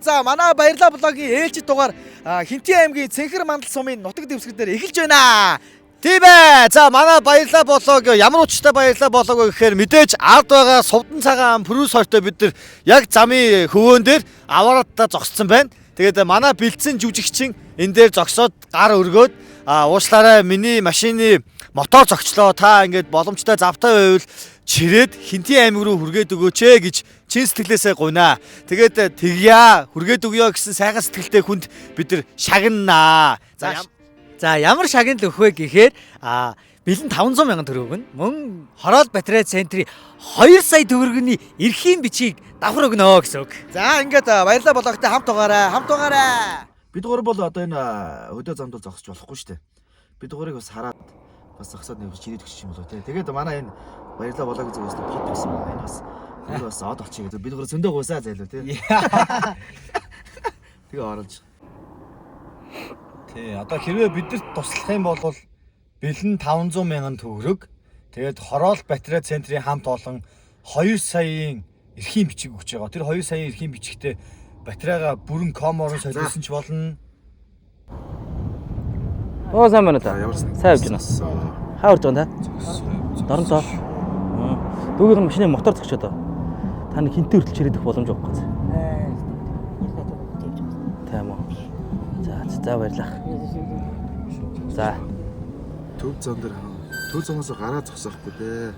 За манай баярлалаа блогийн ээлжид дугаар Хинтээ аймгийн Цэнхэр мандал сумын нутаг дэвсгэр дээр эхэлж байна. Тийм ээ. За манай баярлалаа блог ямар учиртай баярлалаа блог гэхээр мэдээж ард байгаа Сувдан цагаан Прүс хортой бид нар яг замын хөвөөн дээр аваарадаа зогссон байна. Тэгээд манай бэлдсэн жүжигчин энэ дээр зогсоод гар өргөөд уушлаарай миний машины мотор зогчлоо. Та ингээд боломжтой завтай байвал чирээд Хинтээ аймаг руу хүргээд өгөөч ээ гэж чин сэтгэлээсээ гуйнаа. Тэгээд тэгье хүргээд өгье гэсэн сайхан сэтгэлтэй хүнд бид нар шагнаа. За ямар шагнал өгөх вэ гэхээр бэлэн 500 мянган төгрөг нь мөн Хороол батарей центрийн 2 сая төгрөгийн эрхийн бичгийг давхар өгнө гэсэн үг. За ингээд баярлалаа блогтой хамт байгаарай. Бид гурав бол одоо энэ өдөө замд зогсож болохгүй шүү дээ. Бид гурыг бас хараад бас зогсоод нэг чирээд өгч юм болоо тий. Тэгээд манай энэ баярлалаа блогийн зүгээс под гэсэн байна. Энэ бас од олчих гэдэг. Бид гурав зөндөө гуйсаа зайлуу тий. Тэгээ оруулж. Тий, одоо хэрвээ бидэрт туслах юм бол бэлэн 500 мянган төгрөг. Тэгээд Хороол батарей центрийн хамт олон 2 саяын эрхийн бичиг өгч байгаа. Тэр 2 саяын эрхийн бичигтээ батарейга бүрэн коморон солиулсан ч болно. Оо сайн байна та. Сайн явж байна. Хаа урж байгаа та? Дорн тоо. Дүүгийн машины мотор зогсоод байгаа. Та нэг хинтээ хүртэл чирээд өгөх боломж өгөх гэж. Тийм үү. За баярлалаа. За. Төв зам дээр төв замаас гараа зогсоохгүй дээ.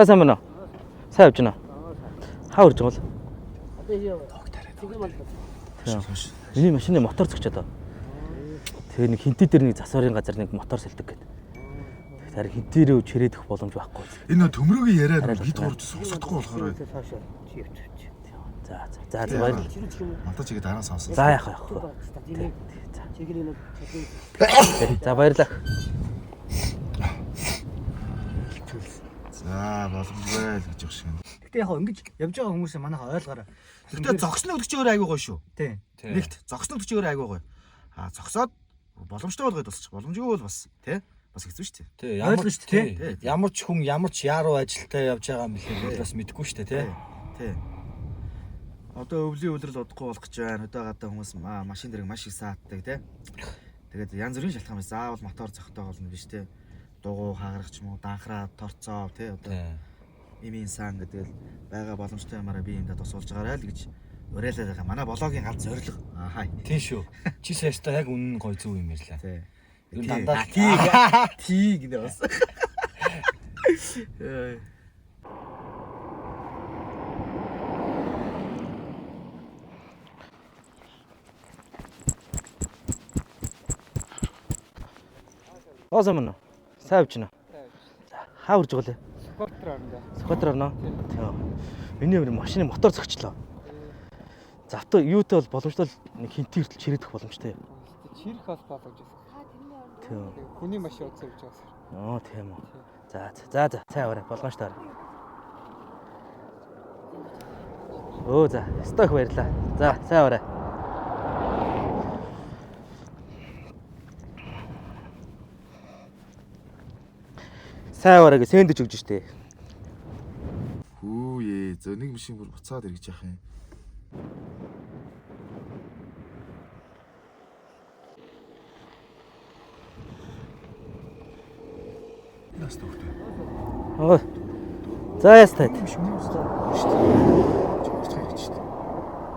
Сайн байна уу? Сайн явж байна. Хаа урж байгаа бол? Миний машины мотор зогсоод байгаа. Тэгээ нэг хинтээ дээр нэг засварын газар нэг мотор сэлдэг гэдэг. Тэгэхээр хинтээ рүү чирээд өгөх боломж байхгүй. Энэ төмрөгийн яриад бид гурав сонсохдохгүй болохоор. За баярлалаа. Мантаа чигээ дараа сонсон. За яах вэ? За баярлалаа. За боломжгүй л гэж баг шиг. Гэтэ яг ингэж явж байгаа хүмүүс манайха ойлгоорой. Гэтэ зогсны өдөрчөөр айгүй гоё шүү. Тийм. Нэгт зогсны өдөрчөөр айгүй гоё. Зогсоод боломжтой болгоод болчих. Боломжгүй бол бас тий бас хэцүү шүү дээ. Тий, ойлгоно шүү дээ. Ямар ч хүн ямар ч яаруу ажилтаа явж байгаа юм бэлээ бас мэдэхгүй шүү дээ, тий. Тий. Одоо өвлийн үлрэл удахгүй болох гэж байна. Өдөө гадаа хүмүүс машин дэрэг маш их сааддаг тий. Тэгээд янз бүрийн шалтгаан байна. Заавал мотор зохтой болно биш тий. Дугуй хаагарах ч юм уу, данхраа, торцоо тий одоо имийн сан гэдэг л байгаа боломжтой юмараа би юмдаа тусуулж байгаарай л гэж уриалаад байгаа. Манай блогийн галт зориг. Тийм шүү. Чи саяста яг үнэн гой зүг юм ярьлаа. Тий. Энэ дандаа тий гэдэг бас. Оо замна. Сайн явж байна. Хаа урж байгаа лээ? Сквотер орно. Сквотер орно. Тийм. Миний өмнө машины мотор зогчлоо. Завтай юутай бол боломжтой нэг хинтээ хүртэл чирээд өгөх боломжтой. Чирэх бол боломж байна. Тийм. Хүний машин удаа явж байгаа. Оо тийм үү. За цай аваарай. Болгоно шүү дээ. Оо за. Сток баярлаа. За цай аваарай. Сайн аваарай гэж сэндэж өгч штэ. Хүү ээ. За нэг машин бүр буцаад иргэж яах юм. Яст өгдөө. Оо. За ястаа.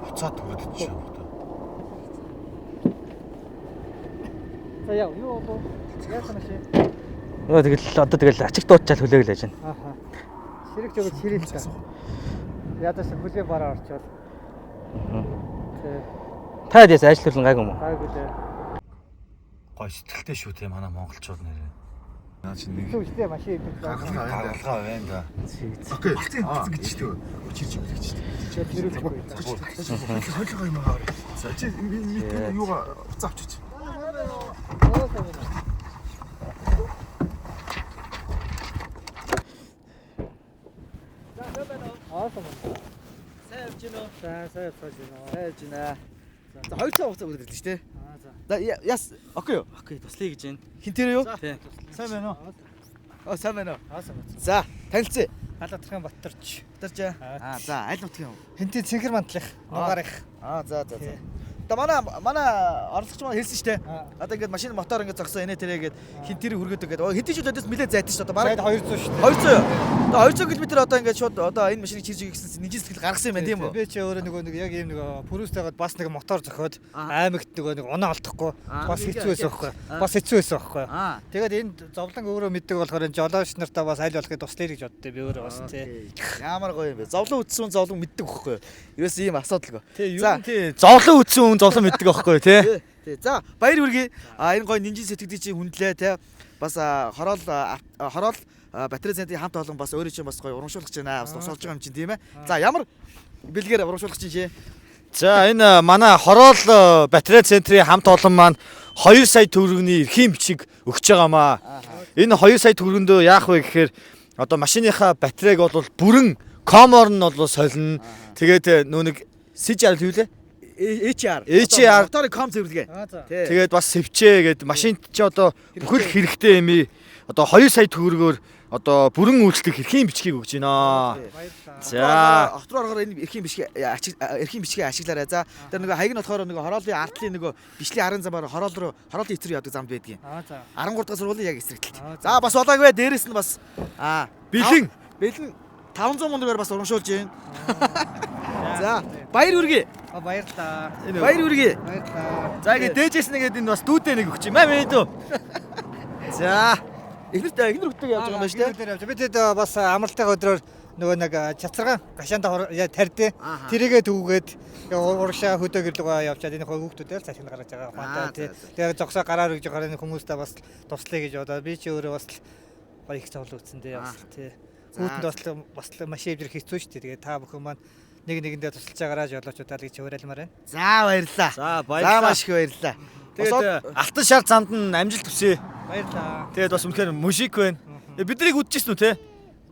Буцаад өгöd ч юм уу. За яа, юу болов? Яасан машин? Тэгэл ачиг дуучаал хүлээгэл байж байна. Ааха. Ширэгч өгöd ширэл та. Ядаж хүлээ бараа орчвол. Та яас ажил хөлн гайг юм уу? Гайгүй дээ. Гой сэтгэлтэй шүү те манай монголчууд нэрээ. Наа чи нэг Түвштэй машин идэх. Гаргалгаа байна да. окей. Гэж дээ. Өчирч юм гэж дээ. Чигээр нэрэлгүй. Хойлоо юм аа. За чи юугаа буцаа авчиж. Сайн явж байна уу? За явж байна. Сайн явж байна. За 2 цаг хугацаа өгдөг шүү дээ. За яс окей юу? Окей, туслая гэж байна. Хинтээ юу? Тийм. Сайн байна уу? Сайн байна уу? Сайн байна. За Танилцъя. Галатрхан Батөрч. Батарч. За аль нутгийн юм? Хинтээ цэнхэр мантлах. Нугарах. За. Одоо манай орлогч маань хэлсэн шүү дээ. Одоо ингээд машин мотор ингээд зогсоо инээ тэрээгээд хин тэр хүргээд ингээд хэдий ч өдөөс нилээ зайтай шүү дээ. Одоо Бараг бараг 200 шүү дээ. 200. Одоо 200 км одоо ингээд шууд одоо энэ машиныг чирж өгөх гэсэн нэгэн сэтгэл гаргасан юм байна тийм үү? Би ч өөрөө нэг яг ийм нэг пүрүүстэйгээд бас нэг мотор зохиод аймагт нэг унаа алдахгүй бас хэцүү байсан байхгүй. Бас хэцүү байсан байхгүй. Тэгээд энд зовлон өөрөө мэддэг болохоор энэ жолооч нартаа бас аль болохыг туслая гэж боддоо би өөрөө бас тий. Ямар гоё юм бэ? Зовлон үтсэн зовлон мэддэг байхгүй. Ерөөс ийм асуудалгүй. За зовлон үтсэн хүн зовлон мэддэг байхгүй тий. Тий. За баяр хүргэе. Энэ гоё нинжин сэтгэгдий чи хүндлээ тий. Бас хороол батарей центрийн хамт олон бас өөрөө чинь бас гоё урамшуулгч байна. Бас тусалж байгаа юм чинь тийм ээ. За ямар бэлгээр урамшуулгч чинь. За энэ манай хороол батарей центрийн хамт олон маань 2 сая төгрөгийн эрхийн бичиг өгч байгаамаа. Энэ 2 сая төгрөгөндөө яах вэ гэхээр одоо машиныхаа батарейг бол бүрэн комор нь бол солино. Тэгээд нөө нэг CR юу лээ? HR моторын ком зөвлөгөө. Тэгээд бас сэвчээ гээд машинт чи одоо бүхэл хэрэгтэй юм ий. Одоо 2 сая төгрөгөөр одоо бүрэн үйлчлэх эрхийн бичгийг өгч байна. За огт руу орохоор энэ эрхийн бичгийг ашиглаарай. За тэр нөгөө хаяг нь болохоор нөгөө хороолын артлын нөгөө бишлийн арын замаар хороолын эцрүү явдаг замд байдгийн. 13 дахь сургуулийн яг эсрэгтэлт. За бас болоогүй дээрэс нь бас бэлэн 500 мөнгөөр бас урамшуулж байна. За баяр хүргэе. Баярлаа. Баяр хүргэе. Баярлаа. За ингэ дээжээс нэгээд энэ бас дүүдээ нэг өгч юм аа мэн дүү. За эхнэр хөтөг явж байгаа юм байна шүү дээ. Би тэд бас амралтын өдрөөр нөгөө нэг чацаргаан гашаанда тарьдээ. Тэрийгээ төвгээд урагшаа хөдөг ирлүүгээ явчаад энэ хүүхдүүдээр цаашид гаргаж байгаа фанта тий. Тэгээд зогсоо гараар өгж байгаа энэ хүмүүстээ бас туслая гэж бодоод би ч өөрөө бас гоё их зовлон үтсэндээ бас тий. Хүүтэнд бас машин ивдэр хэцүү шүү дээ. Тэгээд та бүхэн маань нэг нэгэндээ тусалж байгаараа жолоочудаа л гэж уриалмаар байна. За баярлаа. За баярлалаа. За маш их баярлалаа. Тэгээд алтан шар замд нь амжилт хүсье. Баярлаа. Тэгээд бас үнэхээр мужик байна. Биднийг үдчихсэн үү те?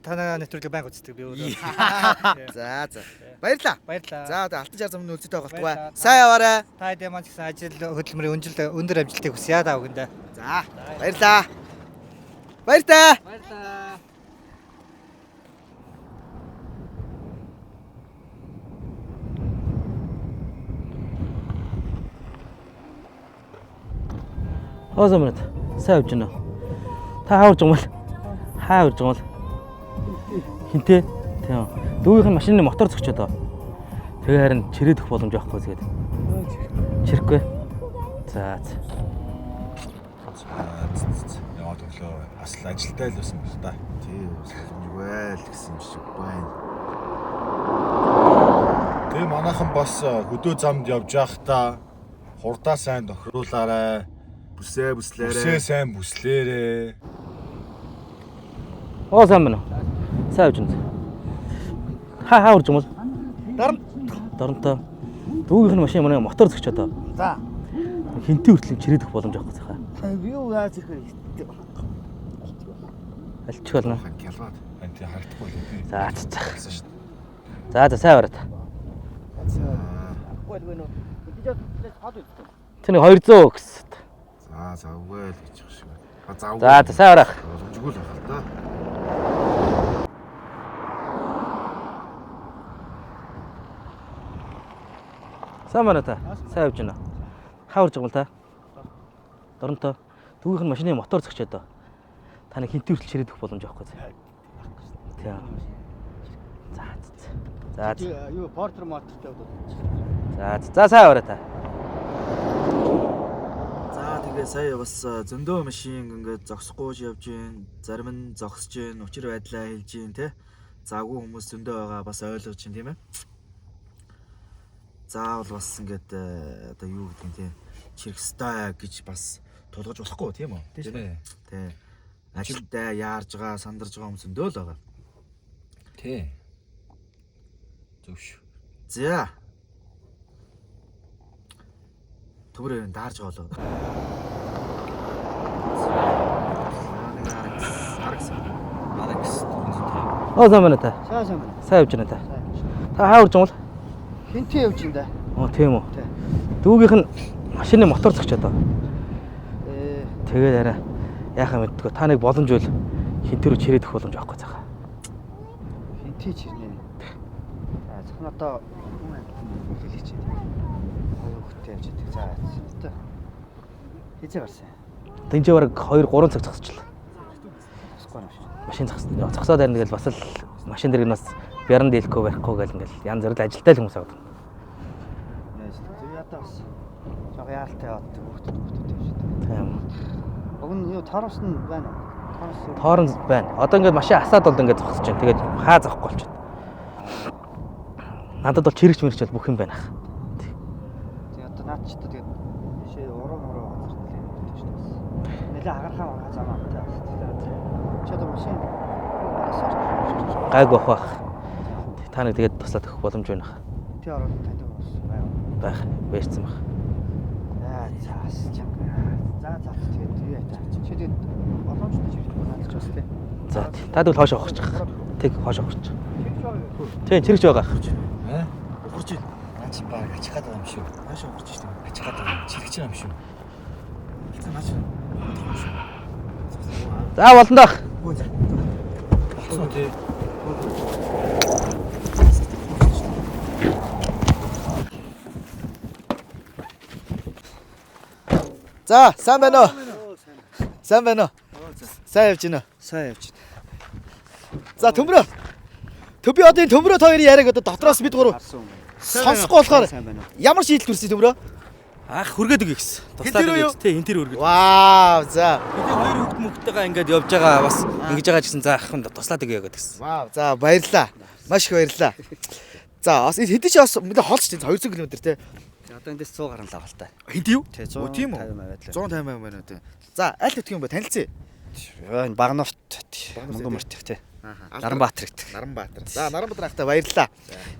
Танаа нэвтрүүлэг банк үздэг би өөрөө. За. Баярлаа. Баярлаа. За одоо алтан шар замны үлцэтэй байгaalтгүй. Сайн яваарай. Та хэд маань ч гэсэн ажил хөдөлмөрийн өндөр амжилтыг хүсье та бүхэндээ. За баярлаа. Баярлаа. Баярлаа. Оосомрот сайн явж байна. Та хаурж байгаа юм бол хаа урж байгаа юм бол хинтээ тийм дүүгийнх нь машины мотор зөгчөөд байгаа. Тэгээ харин чирээд өгөх боломж байхгүй тэгээд чирэхгүй. За. Яваад өглөө бас ажилдаа л байсан юм л да. Тий, боломжгүй л гэсэн юм шиг байна. Тэгээ манайхан бас хөдөө замд явж байхдаа хурдаа сайн тохируулаарай. Бүсээ сайн бүслээрээ. Оо сайн байна. Сайн явж байна. Хаа урж байгаа юм бол дарамтаа дүүгийнх нь машин манай мотор зөгчөөд байгаа. За. Хинтээ хүртэл чирээд өгөх боломж байхгүй цаха. Би юу яаж их вэ? Алчих болно. Гялбаад анти харагдахгүй л үү. За. Гэсэн шүү дээ. За сайн бараад. Гойгүй нөө. Би жоо хаад үү? Тэнийг 200 өгс. За үгүй л гэж байгаа шиг байна. За сайн барах. Боломжгүй л байна да. Сайн байна та. Сайн явж байна. Хаа урж байгаа юм та? Доронтой. Дүүгийнх нь машины мотор зөгчөөд байгаа. Та нэг хинтээ хүртэл чирээд өгөх боломж байхгүй. Тийм. За. Юу портер мотортой яваад. За сайн бараа та. За тэгээ сая бас зөндөө машин ингээд зогсохгүй явж гин, зарим нь зогсож гин, учир байдлаа хэлж гин те. Заагүй хүмүүс зөндөө байгаа бас ойлгож гин тийм ээ. Заавал бас ингээд одоо юу гэдэг юм те. Чирэх стаа гэж бас тулгаж болохгүй тийм үү? Тий. Ажилдаа яарж байгаа, сандарж байгаа хүмүүс зөндөө л байгаа. Тий. Зөв шүү. За. Төмөр даарж байгаа болоо. Оо сайн байна та. Сайн. Сайн явж байна та. Та хаа урж байгаа юм бол? Хинтээ явж энэ. Оо тийм үү. Дүүгийнх нь машины мотор зөгчөөд байгаа. Тэгээд арай яхаа мэдтгөө та нэг боломж үл хинтэрүү чирээд өгөх боломж авахгүй цаха. Тийч ирнэ. За зөвхөн одоо хүн амьтан хэлээч. Хоёр хүүхдтэй явж идэг. За одоо хизээ гарсан. Тэнцээ бараг 2-3 цаг зогсчихлоо. Тусахгүй юм шиг. Машин зогсоод байна тэгэл бас л машин дээр нь бас бяран дийлэхгүй барихгүй гэл ингээл янз бүр ажилтай л хүмүүс авдаг. Яаж тэр ядаа бас жоо яалтай яваад хүүхдүүд явж идэг. Тийм. Уг нь юу тороос нь байна. Тоорн байна. Одоо ингээд машин асаад бол ингээд зогсож байна. Тэгээд хаа захгүй болчиход. Надад бол чирэгч мэрэгч бол бүх юм байна. Тэгээ одоо наад ч тэгээд бишээ уруу газар нэлээ нэлээ хагархаа замаа таа. Чи одоо машин Гайг бах. Та нэг тэгээд туслаад өгөх боломж байна. тий ороод танд Байх. Бэрцэн баг. За тэгээд юу яа таа. Чи тэгээд боломжтой чирч наадч бас тий. За та тэгвэл хоошоо ухчих. Тэг хоошоо ухчих. Тийм чирэгч байгаа. Ухарч ийн. Наа чи баг ачих гад юм шүү. Хаашаа ухарч штэ. Ачих гад юм. Чирэгч юм шүү. Хэлсэн наач. За болно даа. Багсуу тий. За, сайн байна уу? Сайн байна уу? Сайн явж байна уу? Сайн явж. За, төмрөө. Төби одын төмрөө хоёрын яриаг одоо дотроос бид гурав сонсохгүй болохоор ямар шийдэл төрсөн төмрөө? Ах хүргээд өгье гэсэн. Туслаад өгье. Тий энэ тэр хүргээд. Вау, за. Бид хоёр хүүхд мөхтэйгээ ингээд явж байгаа бас ингэж байгаа гэсэн за ах туслаад өгье гэсэн. Вау, за баярлаа. Маш их баярлаа. За, бас хэдий ч бас мэдээ холч 200 км те. Одоо эндээс 100 гарна л авал та. Хинт юу? Тий Оо, тийм үү? 150 байна үү? За, аль хэдих юм бэ? Танилцъя. Энэ Багнуурт Монгол мөртөх тий. Наранбаатар гэдэг. Наранбаатар. За, Наранбаатар ахтай баярлаа.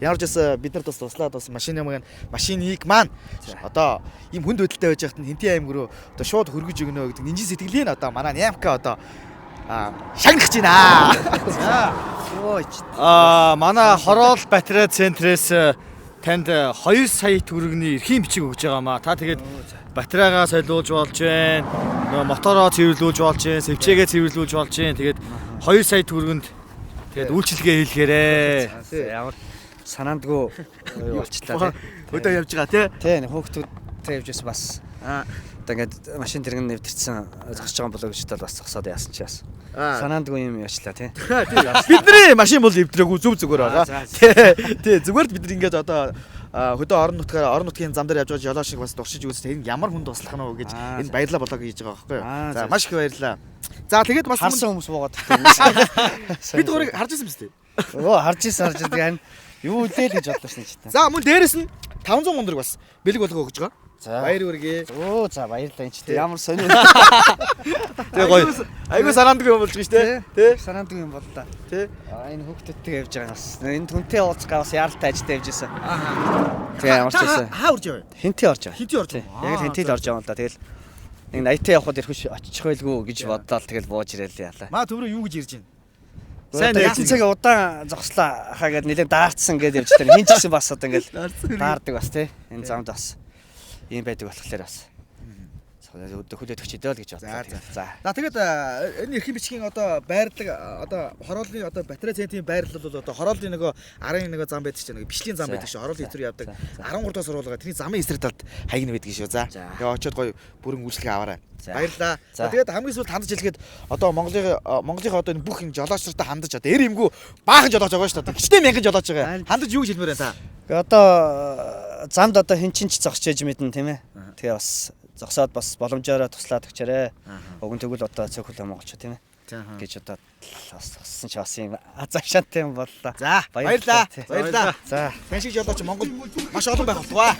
Ямар ч бас бид нар туслаад бас машиныг маань одоо ийм хүнд хөдөлтэй байж байхад Хинтээ аймаг руу одоо шууд хөргөж өгнө гэдэг нинжин сэтгэлийн одоо манай Нямка одоо шагнах гэж байна. Манай Хороол батарей центрээс танд 2 сая төгрөгийн эрхийн бичиг өгж байгаамаа. Та тэгээд батарейгаа солиулж болж байна. Нөгөө мотороо цэвэрлүүлж болж байна. Сэвчээгээ цэвэрлүүлж болж байна. Тэгээд 2 сая төгрөгөнд тэгээд үйлчилгээ хийлгээрээ. Ямар санаандгүй болчлаа тий. Өдөө явж байгаа тий. Тий хүүхдүүдтэй явж байсан бас. Одоо ингээд машин тэрэг нэвтэрсэн зогсож байгаа болоо гэж бас зогсоод яасан ч яасан. Санаандгүй юм яачлаа тий. Бидний машин бол эвдрээгүй зүг зүгээр байгаа. Тий зүгээр л бид нар ингээд одоо хөдөө орон нутгийн зам дээр явж байгаа жолооч шиг бас дуршиж үзсэн. Энэ ямар хүнд туслах нь вэ гэж энэ баярлаа болоо гэж байгаа байхгүй юу? За маш их баярлаа. За тэгээд бас харсан хүмүүс буугаад байна. бид гурыг харж ирсэн биз дээ. Өө харж ирсэн харин юу үлээл гэж бодлоо шнэ ч та. За мөн дээрэс нь 500 мундаг бас бэлэг болгоо өгж байгаа. За баяр хүргэе. Оо за баярлалаа энэ ч тий. Ямар сонио. Тэгээ гоё. Айгуу санаандгүй юм болж байгаа шүү дээ. Тэ? Санаандгүй юм бол та. Тэ? Энэ хүүхдүүдтэй явж байгаа бас. Энэ түнтэй уулзгаа бас яралтай ажиллаж явж байсан. Тэгээ ямар ч байсан. Хаа урж яваа? Хинтээ орж байгаа. Хинтээ орж байгаа. Яг л хинтээ л орж байгаа юм л да. Тэгэл нэг 80-тай явхад ирэхгүй очих байлгүй гэж бодлоо тэгэл бууж ирээл яалаа. Маа төмрөө юу гэж ирж байна? Сайн яасан цаг удаан зогслаа хаагээд нэлээд даарцсан гэдээ явж тань хин ч гэсэн бас одоо ингээл даардаг бас тий. Энэ замд бас ийм байдаг болохоор бас хөдөлгөж өчөдөө л гэж бодлоо. За. За тэгээд энэ эрхийн бичгийн одоо байрлал одоо хорооллын одоо батарей центийн байрлал бол одоо хорооллын нөгөө арын нөгөө зам байдаг чинь нөгөө бишлийн зам байдаг шүү. Хорооллын хэвтэр явдаг 13 дахь сургуулигаа тэрний замын эсрэг талд хаягна байдаг шүү. За. Тэгээ очиод гоё бүрэн үйлчлэгээ аваарай. Баярлаа. Тэгээд хамгийн сүүлд хандаж хэлэхэд одоо Монголын одоо энэ бүх энэ жолооч нартай хандаж одоо эр эмгүү баахан жолооч байгаа шүү дээ. Гिचтэй мянган жолооч байгаа. Хандаж юу гэж хэлмээр байна та? Одоо замд одоо хин чин ч зогсож яж мэднэ тийм ээ. Тэгээ бас зогсоод бас боломжоор туслаад өгчээрэй. Уг нь тэгвэл одоо цөөхөл монголч тийм ээ. Гэж одоо бас туссан ч бас юм азавшантай юм боллоо. За баярлаа. Баярлаа. За тань шиг жолооч Монгол маш олон байх болтугай.